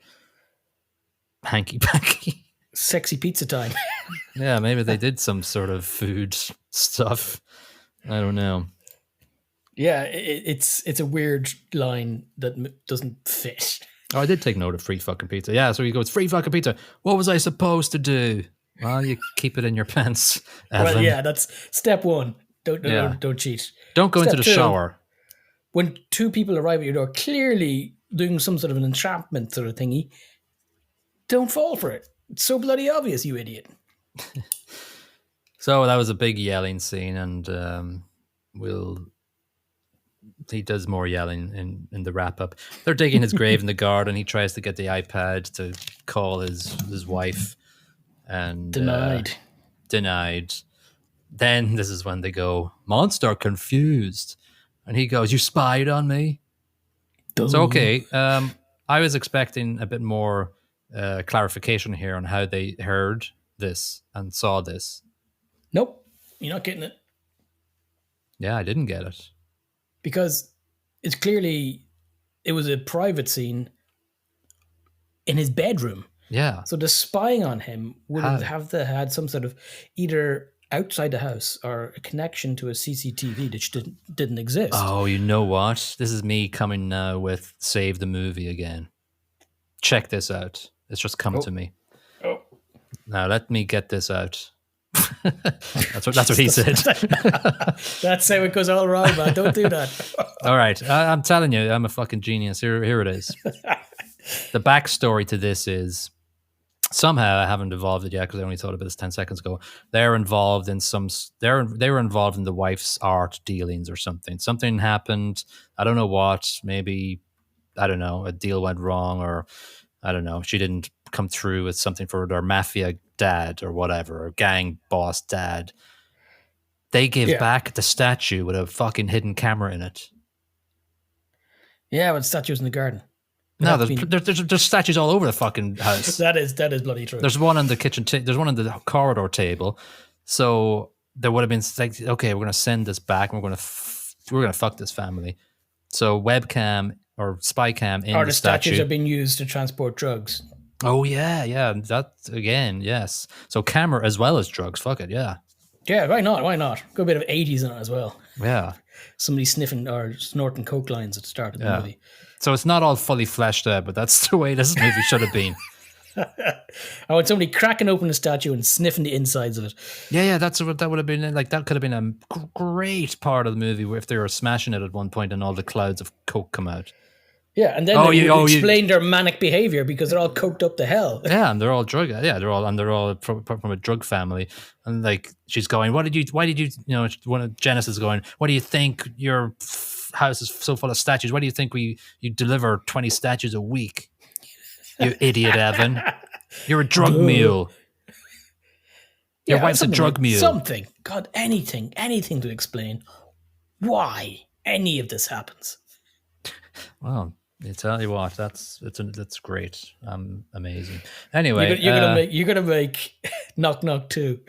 hanky-panky. Sexy pizza time. Yeah, maybe they did some sort of food stuff. I don't know. Yeah, it's a weird line that doesn't fit. Oh, I did take note of free fucking pizza. Yeah, so he goes, free fucking pizza. What was I supposed to do? Well, you keep it in your pants, Evan. Well, yeah, that's step one. Don't cheat. Don't go into the Step two, shower. When two people arrive at your door, clearly doing some sort of an entrapment sort of thingy, don't fall for it. It's so bloody obvious, you idiot. So that was a big yelling scene, and he does more yelling in the wrap up. They're digging his grave in the garden. He tries to get the iPad to call his wife, and denied. Then this is when they go, monster confused, and he goes, you spied on me. Duh. So okay, I was expecting a bit more clarification here on how they heard this and saw this. Nope, you're not getting it. Yeah, I didn't get it. Because it was a private scene in his bedroom. Yeah. So the spying on him would have had some sort of either outside the house or a connection to a CCTV that didn't exist. Oh, you know what? This is me coming now with Save the Movie again. Check this out. It's just come to me. Oh. Now let me get this out. That's what he said. That's how it goes all wrong, man. Don't do that. All right. I'm telling you, I'm a fucking genius. Here it is. The backstory to this is, somehow I haven't evolved it yet because I only thought about this 10 seconds ago. They're involved in they were involved in the wife's art dealings or something. Something happened. I don't know what. Maybe, I don't know, a deal went wrong, or I don't know, she didn't come through with something for their mafia dad or whatever, or gang boss dad. They give back the statue with a fucking hidden camera in it. Yeah, with statues in the garden. No, there's statues all over the fucking house. That is bloody true. There's one on the kitchen. There's one on the corridor table. So there would have been like, okay, we're gonna send this back, and we're gonna fuck this family. So webcam or spy cam in or the statues are being used to transport drugs. Oh yeah, that again, yes. So camera as well as drugs. Fuck it, yeah. Yeah, why not? Why not? Got a bit of 80s in it as well. Yeah. Somebody sniffing or snorting coke lines at the start of the movie. So it's not all fully fleshed out, but that's the way this movie should have been. I want somebody cracking open a statue and sniffing the insides of it. Yeah, that's what that would have been like. That could have been a great part of the movie where if they were smashing it at one point and all the clouds of coke come out. Yeah, and then they would explain their manic behavior because they're all coked up to hell. Yeah, and they're all they're all from a drug family. And like she's going, why did you one of Genesis is going, what do you think your house is so full of statues? Why do you think you deliver 20 statues a week? You idiot, Evan. You're a drug mule. Your wife's a drug mule. Something. God, anything to explain why any of this happens. Well, I tell you what, that's great. Amazing. Anyway, you're gonna make Knock Knock 2.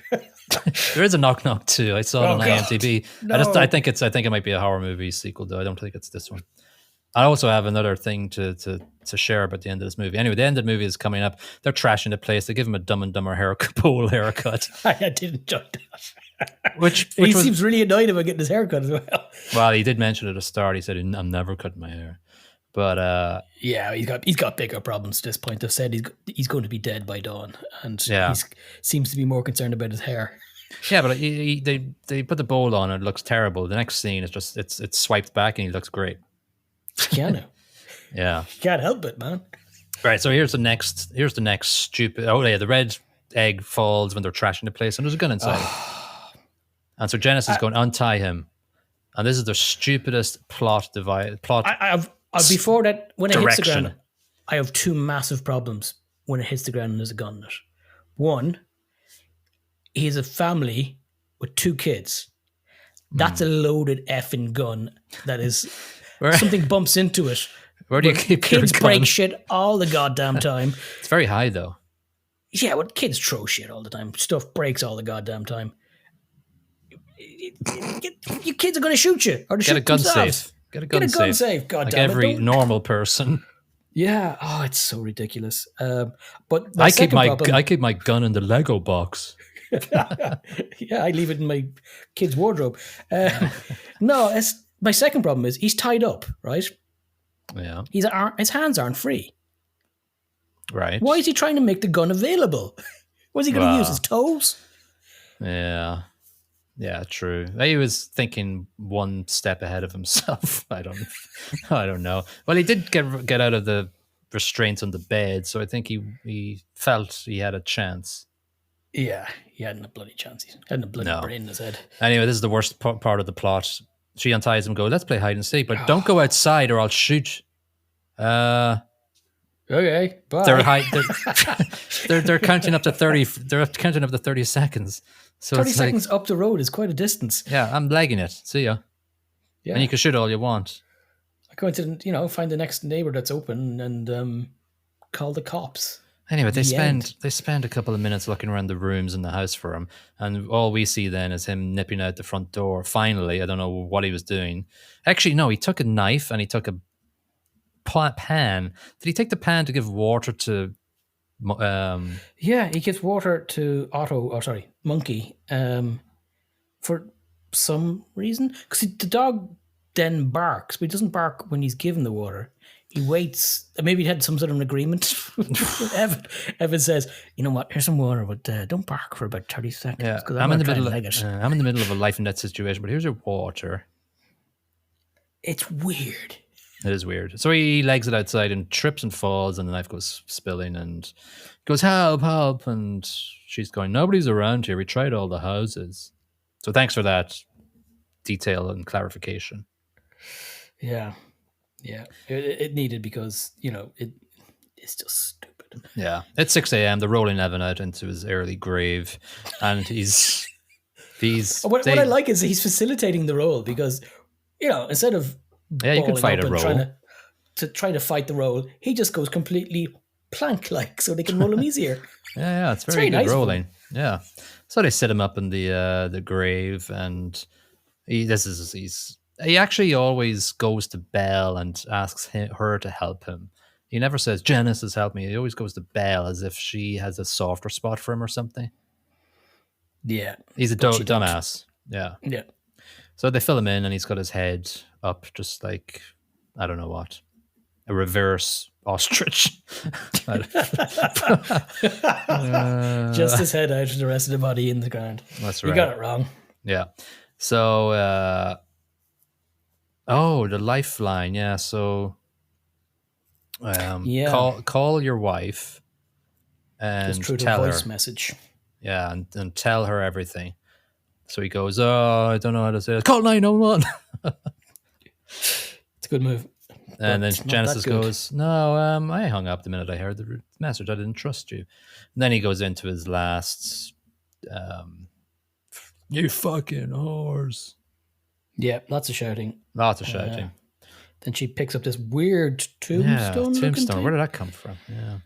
There is a Knock Knock 2. I saw it on IMDb. No. I think it might be a horror movie sequel, though. I don't think it's this one. I also have another thing to share about the end of this movie. Anyway, the end of the movie is coming up. They're trashing the place. They give him a Dumb and Dumber pole haircut. I didn't enjoy that. Which he seems really annoyed about getting his haircut as well. Well, he did mention at the start. He said, "I'm never cutting my hair." But yeah, he's got bigger problems at this point. They've said he's going to be dead by dawn, and he seems to be more concerned about his hair. Yeah, but they put the bowl on and it looks terrible. The next scene is just it's swiped back and he looks great. Keanu. Yeah. You can't help it, man. Right, so here's the next stupid. Oh yeah, the red egg falls when they're trashing the place, and there's a gun inside. And so Genesis is going to untie him, and this is the stupidest plot. Before that, when it hits the ground, I have two massive problems when it hits the ground and there's a gun in it. One, he has a family with 2 kids. That's a loaded effing gun. That is something bumps into it. Where do you keep kids your gun? break shit all the goddamn time. It's very high though. Yeah, well, kids throw shit all the time. Stuff breaks all the goddamn time. Your kids are going to shoot you or to Get a shoot gun themselves. safe. Get a Get gun a gun safe. safe. God Like damn every it! normal person. Yeah. Oh, it's so ridiculous. But my I keep second my problem. gun in the Lego box. Yeah, I leave it in my kid's wardrobe. No, my second problem is he's tied up, right? Yeah. His hands aren't free. Right. Why is he trying to make the gun available? Was he going to use his toes? Yeah. Yeah, true. He was thinking one step ahead of himself. I don't know. Well, he did get out of the restraints on the bed, so I think he felt he had a chance. Yeah, he hadn't a bloody chance. He hadn't a bloody brain in his head. Anyway, this is the worst part of the plot. She unties him, go, let's play hide and seek, but don't go outside or I'll shoot. Okay, bye. They're counting up to 30. They're counting up to 30 seconds. So 30 it's seconds up the road is quite a distance. Yeah, I'm legging it. See ya. Yeah. And you can shoot all you want. I'm going to, find the next neighbor that's open and call the cops. Anyway, they spend a couple of minutes looking around the rooms in the house for him, and all we see then is him nipping out the front door. Finally, I don't know what he was doing. Actually, no, he took a knife and he took a pan. Did he take the pan to give water to? Yeah, he gives water to Monkey, for some reason. Because the dog then barks, but he doesn't bark when he's given the water. He waits. Maybe he had some sort of an agreement. Evan says, "You know what? Here's some water, but don't bark for about 30 seconds." Yeah, I'm in the middle of a life and death situation, but here's your water. It's weird. It is weird. So he legs it outside and trips and falls, and the knife goes spilling and goes, help, help. And she's going, nobody's around here. We tried all the houses. So thanks for that detail and clarification. Yeah. Yeah. It needed because, it's just stupid. Yeah. It's 6 a.m. They're rolling Evan out into his early grave. And what I like is he's facilitating the role because, instead of you can fight a role. Try to fight the role, he just goes completely plank-like so they can roll him easier. Yeah, it's very good nice rolling. Yeah. So they set him up in the grave, and he actually always goes to Belle and asks her to help him. He never says, Genesis, help me. He always goes to Belle as if she has a softer spot for him or something. Yeah. He's a dumbass. Yeah. Yeah. So they fill him in, and he's got his head up just like, I don't know what, a reverse ostrich. Just his head out and the rest of the body in the ground. That's right. You got it wrong. Yeah. So, the lifeline. Yeah. So, call your wife and tell her. Voice message. Yeah, and tell her everything. So he goes, I don't know how to say it. Call 911. It's a good move. And then Genesis goes, no, I hung up the minute I heard the message. I didn't trust you. And then he goes into his last, you fucking whores. Yeah, lots of shouting. Then she picks up this weird tombstone. Where did that come from? Yeah.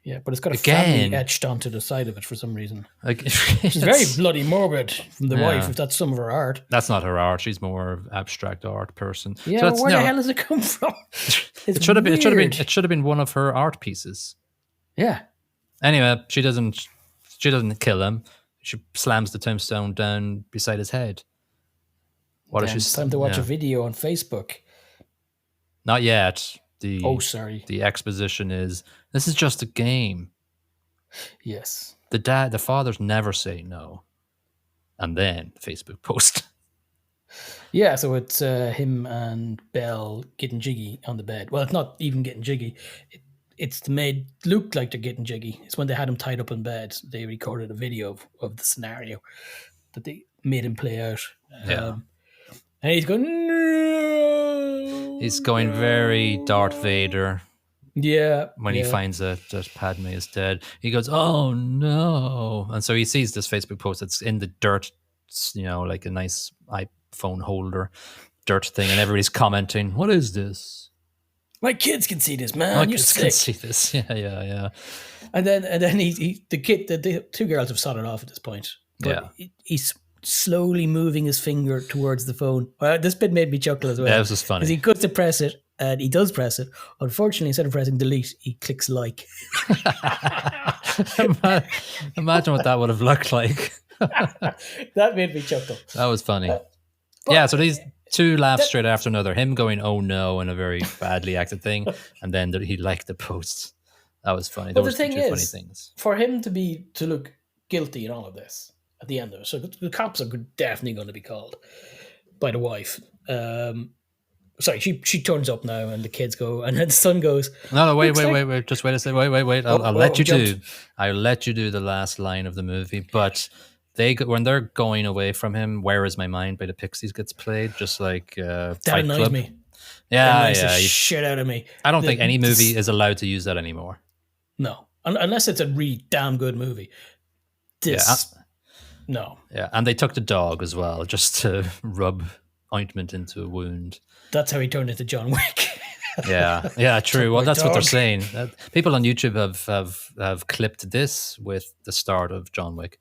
Yeah, but it's got a family etched onto the side of it for some reason. It's very bloody morbid from the wife, if that's some of her art. That's not her art. She's more of abstract art person. Yeah, so where the hell does it come from? It should have been one of her art pieces. Yeah. Anyway, she doesn't kill him. She slams the tombstone down beside his head. It's time to watch a video on Facebook. Not yet. The exposition is, this is just a game. Yes. The fathers never say no. And then the Facebook post. Yeah, so it's him and Belle getting jiggy on the bed. Well, it's not even getting jiggy. It's made look like they're getting jiggy. It's when they had him tied up in bed. They recorded a video of the scenario that they made him play out. Yeah. And he's going, no. He's going very Darth Vader. Yeah. When he finds that Padme is dead, he goes, oh no. And so he sees this Facebook post that's in the dirt, like a nice iPhone holder, dirt thing, and everybody's commenting, what is this? My kids can see this, man. You're sick. Can see this. Yeah. And then the two girls have sodded off at this point. But he's slowly moving his finger towards the phone. This bit made me chuckle as well. That was just Because funny. he goes to press it, and he does press it. Unfortunately, instead of pressing delete, he clicks like. Imagine what that would have looked like. That made me chuckle. That was funny. But Yeah, so these two laughs straight after another. Him going, "Oh no," in a very badly acted thing, and then he liked the post. That was funny. But the Those were thing two funny is, things. for him to look guilty in all of this at the end of it, so the cops are definitely going to be called by the wife. Sorry, she turns up now, and the kids go, and then the son goes. No, wait, "Looks like-" wait. Just wait a second. Wait. I'll let you do. I'll let you do the last line of the movie. But when they're going away from him, "Where Is My Mind" by the Pixies gets played, just like That Fight annoys Club. me. Yeah, Annoys the yeah. shit out of me. I don't think any movie is allowed to use that anymore. No, unless it's a really damn good movie. No. Yeah, and they took the dog as well, just to rub ointment into a wound. That's how he turned into John Wick. Yeah, true. Well, that's what they're dog. saying. People on YouTube have clipped this with the start of John Wick.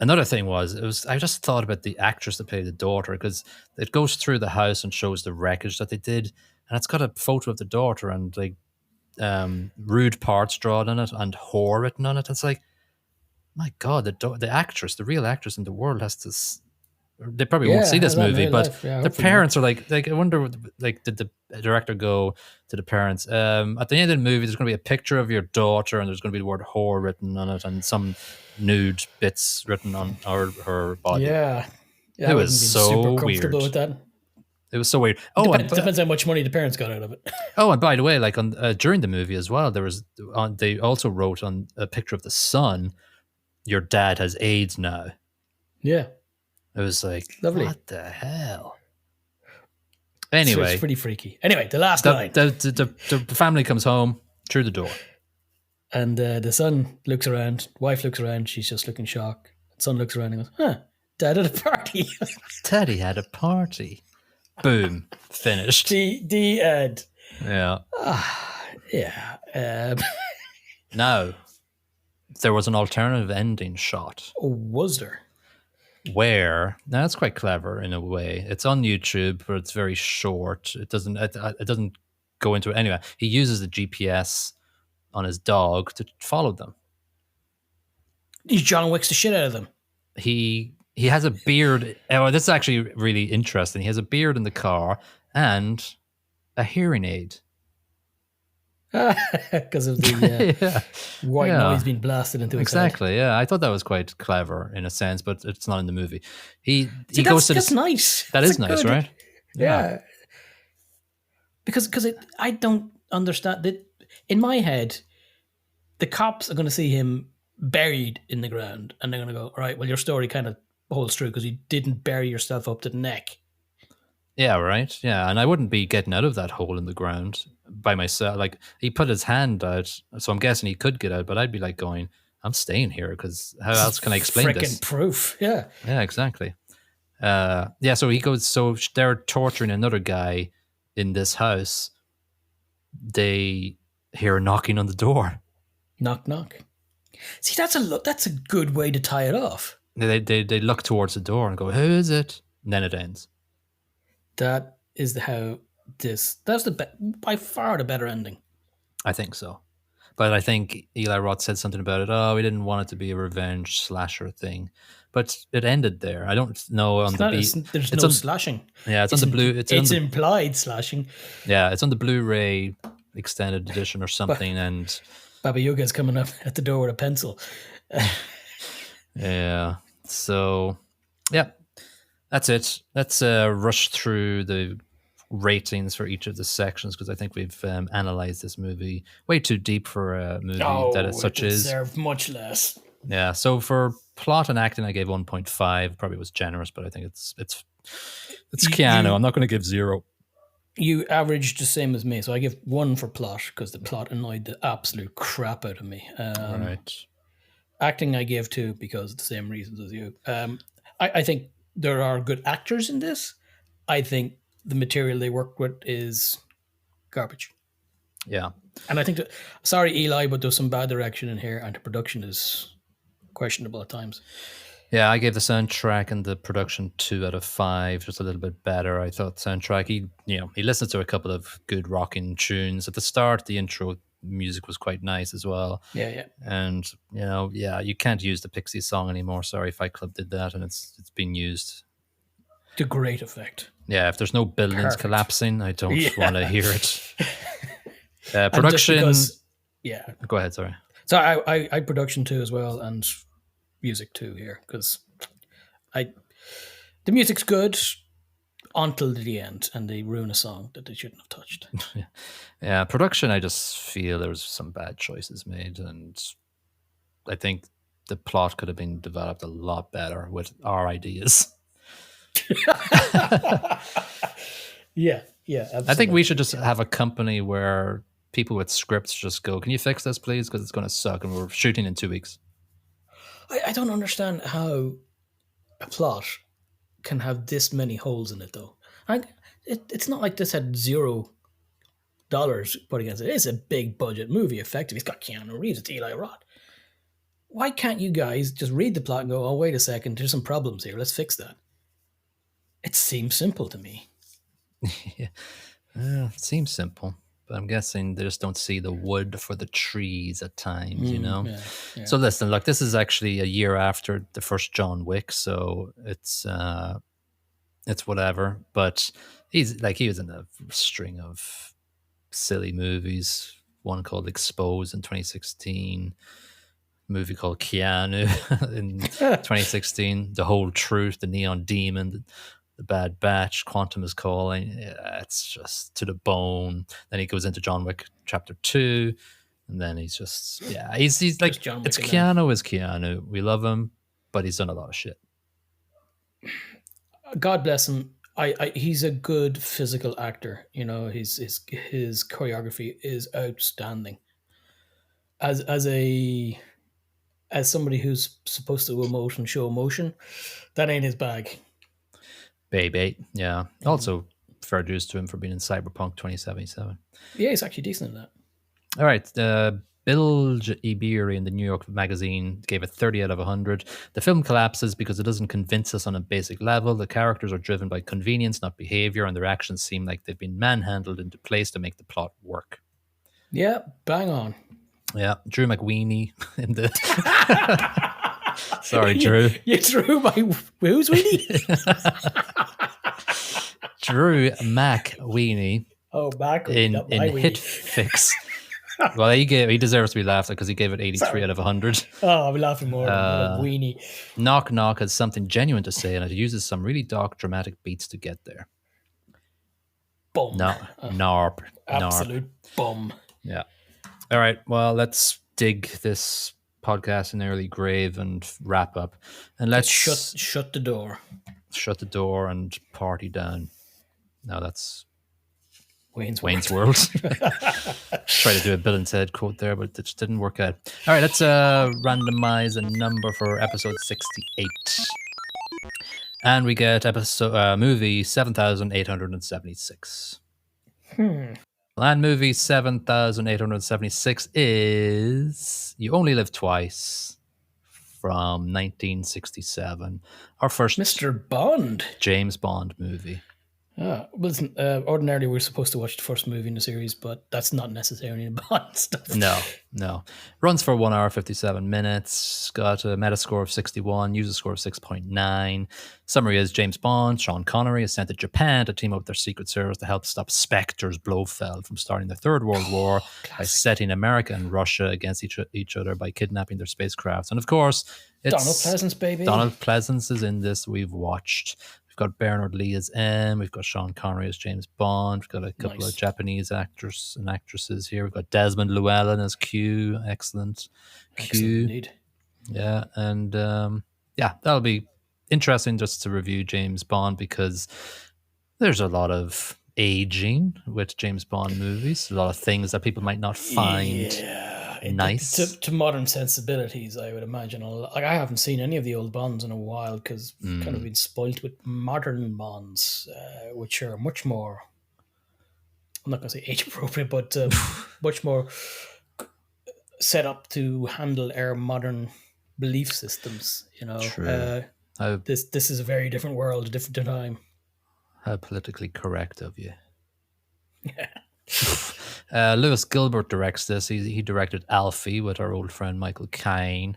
Another thing was I just thought about the actress that played the daughter, because it goes through the house and shows the wreckage that they did, and it's got a photo of the daughter and like rude parts drawn on it and whore written on it. It's like, my God, the actress, the real actress in the world has to. They probably won't see this movie, but the parents are like, I wonder, like, did the director go to the parents? At the end of the movie, there's going to be a picture of your daughter, and there's going to be the word "whore" written on it, and some nude bits written on her body. Yeah, it was so super comfortable weird. with that. It was so weird. Depends how much money the parents got out of it. Oh, and by the way, like during the movie as well, they also wrote on a picture of the son, "Your dad has AIDS now." Yeah. It was like, lovely. What the hell? Anyway, so it's pretty freaky. Anyway, the last line. The family comes home through the door, and the son looks around. Wife looks around. She's just looking shocked. Son looks around and goes, "Huh, Dad had a party." Daddy had a party. Boom, finished. The end. Yeah. Yeah. Now, there was an alternative ending shot. Was there? Where now that's quite clever in a way. It's on YouTube, but it's very short. It doesn't go into it anyway. He uses the GPS on his dog to follow them. He John Wicks the shit out of them. He has a beard. Oh, this is actually really interesting. He has a beard in the car and a hearing aid. Because of the white noise being blasted into his head. Yeah, I thought that was quite clever in a sense, but it's not in the movie. He goes to that's nice. That is nice, right? Yeah. Because I don't understand that. In my head, the cops are going to see him buried in the ground, and they're going to go, "All right, well, your story kind of holds true because you didn't bury yourself up to the neck." Yeah, right. Yeah, and I wouldn't be getting out of that hole in the ground by myself. Like, he put his hand out, so I'm guessing he could get out, but I'd be like going, I'm staying here because how else can I explain this? Freaking proof, yeah. Yeah, exactly. So he goes, so they're torturing another guy in this house. They hear knocking on the door. Knock, knock. See, that's a good way to tie it off. They look towards the door and go, who is it? And then it ends. That is that's by far the better ending. I think so. But I think Eli Roth said something about it. Oh, we didn't want it to be a revenge slasher thing. But it ended there. I don't know on the beat. There's no slashing. Yeah, it's on the blue. It's implied slashing. Yeah, it's on the Blu-ray extended edition or something. And Baba Yaga's coming up at the door with a pencil. Yeah. So, yeah. That's it. Let's rush through the ratings for each of the sections because I think we've analyzed this movie way too deep for a movie that it such is. Deserved much less. Yeah. So for plot and acting, I gave 1.5. Probably was generous, but I think it's Keanu. I'm not going to give 0. You averaged the same as me, so I give 1 for plot because the plot annoyed the absolute crap out of me. Right. Acting, I gave 2 because of the same reasons as you. I think there are good actors in this. I think the material they work with is garbage. Yeah. And I think sorry, Eli, but there's some bad direction in here, and the production is questionable at times. Yeah, I gave the soundtrack and the production 2 out of 5, just a little bit better. I thought soundtrack. He listened to a couple of good rocking tunes at the start. The intro music was quite nice as well. Yeah, yeah. And you can't use the Pixies song anymore. Sorry, Fight Club did that, and it's been used. To great effect. Yeah, if there's no buildings Perfect. collapsing, I don't Yeah. want to hear it. And just Production. because, yeah. Go ahead. Sorry. So I production too as well, and music too here, because the music's good until the end, and they ruin a song that they shouldn't have touched. Yeah, production. I just feel there was some bad choices made, and I think the plot could have been developed a lot better with our ideas. Yeah, absolutely. I think we should just have a company where people with scripts just go, "Can you fix this, please? Because it's going to suck, and we're shooting in 2 weeks." I don't understand how a plot can have this many holes in it, though. It's not like this had $0 put against it. It's a big budget movie, effectively. It's got Keanu Reeves, it's Eli Roth. Why can't you guys just read the plot and go, oh, wait a second, there's some problems here, let's fix that? It seems simple to me. Yeah. It seems simple, but I'm guessing they just don't see the wood for the trees at times, Yeah. So listen, look, this is actually a year after the first John Wick, so it's whatever. But he was in a string of silly movies. One called Exposed in 2016. Movie called Keanu in 2016. The Whole Truth, The Neon Demon, The Bad Batch, Quantum is Calling. Yeah, it's just to the bone. Then he goes into John Wick Chapter 2. And then he's just, he's like, John Wick it's again. Keanu is Keanu. We love him, but he's done a lot of shit. God bless him. He's a good physical actor. His choreography is outstanding. As somebody who's supposed to emote and show emotion, that ain't his bag. Baby, yeah. Also, fair dues to him for being in Cyberpunk 2077. Yeah, he's actually decent in that. All right. Bilge Ebiri in the New York Magazine gave it 30 out of 100. The film collapses because it doesn't convince us on a basic level. The characters are driven by convenience, not behavior, and their actions seem like they've been manhandled into place to make the plot work. Yeah, bang on. Yeah, Drew McWeeny in the... Sorry, Drew. You threw my... Who's Weenie? Drew McWeeny. Oh, back in Hit Fix. Well, he deserves to be laughed at because he gave it 83 out of 100. Oh, I'm laughing more. Weenie. Knock Knock has something genuine to say, and it uses some really dark, dramatic beats to get there. Bum. Narp. Absolute bum. Yeah. All right. Well, let's dig this podcast in the early grave and wrap up. And let's shut the door. Shut the door and party down. Now that's Wayne's World. Try to do a Bill and Ted quote there, but it just didn't work out. All right, let's randomize a number for episode 68. And we get movie 7,876. And movie 7,876 is You Only Live Twice from 1967. Our first Mr. Bond. James Bond movie. Listen, ordinarily we're supposed to watch the first movie in the series, but that's not necessarily in Bond stuff. No. Runs for 1 hour, 57 minutes. Got a Metascore of 61, user score of 6.9. Summary is James Bond, Sean Connery, is sent to Japan to team up with their Secret Service to help stop Spectre's Blofeld from starting the Third World War by setting America and Russia against each other by kidnapping their spacecrafts. And of course, it's Donald Pleasance, baby. Donald Pleasance is in this. We've watched. We've got Bernard Lee as M. We've got Sean Connery as James Bond. We've got a couple of Japanese actors and actresses here. We've got Desmond Llewellyn as Q. Excellent indeed. Yeah, and that'll be interesting just to review James Bond because there's a lot of aging with James Bond movies. A lot of things that people might not find nice to modern sensibilities, I would imagine. Like, I haven't seen any of the old Bonds in a while because I've kind of been spoilt with modern Bonds, which are much more, I'm not going to say age appropriate, but much more set up to handle our modern belief systems. True. How This is a very different world, a different time. how politically correct of you. Lewis Gilbert directs this. He directed Alfie with our old friend Michael Caine.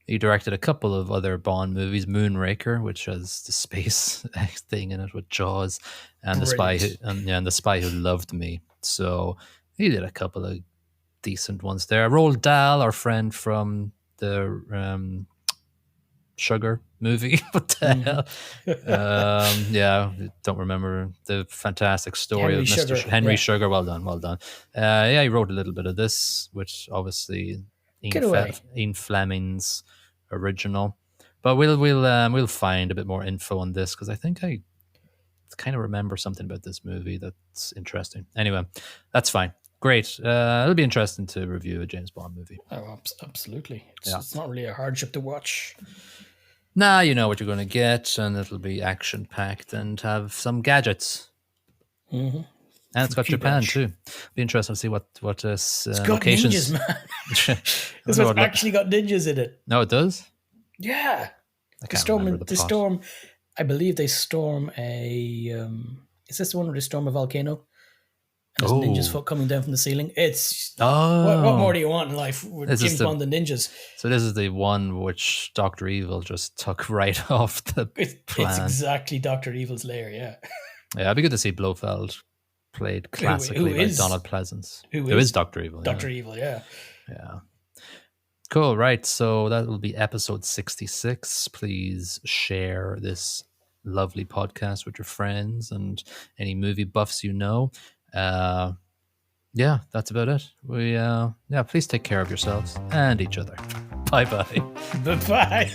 He directed a couple of other Bond movies, Moonraker, which has the space thing in it with Jaws, and Brilliant. The Spy Who Loved Me. So he did a couple of decent ones there. Roald Dahl, our friend from the Sugar movie. What the hell? Yeah, don't remember the fantastic story Henry of Mr. Sugar, Henry yeah. Sugar. Well done, well done. Yeah, he wrote a little bit of this, which obviously Get away. Ian Fleming's original. But we'll find a bit more info on this because I think I kind of remember something about this movie that's interesting. Anyway, that's fine. Great. It'll be interesting to review a James Bond movie. Oh, absolutely. Yeah. It's not really a hardship to watch. Nah, you know what you're going to get, and it'll be action packed and have some gadgets. Mm-hmm. And it's got Few Japan batch. too. Be interesting to see what It's got locations. ninjas, man. I This wonder one's what actually got ninjas in it. no, it does. Yeah. I can't remember the plot. I believe they storm a. Is this the one where they storm a volcano? And there's ninjas coming down from the ceiling. It's what more do you want in life with James Bond and ninjas? So this is the one which Dr. Evil just took right off the plan. It's exactly Dr. Evil's lair. Yeah. Yeah, it'd be good to see Blofeld played classically by Donald Pleasance. Who is Dr. Evil? Dr. Evil, yeah. Yeah. Cool, right. So that will be episode 66. Please share this lovely podcast with your friends and any movie buffs you know. Yeah, that's about it. Please take care of yourselves and each other. Bye-bye. Bye-bye.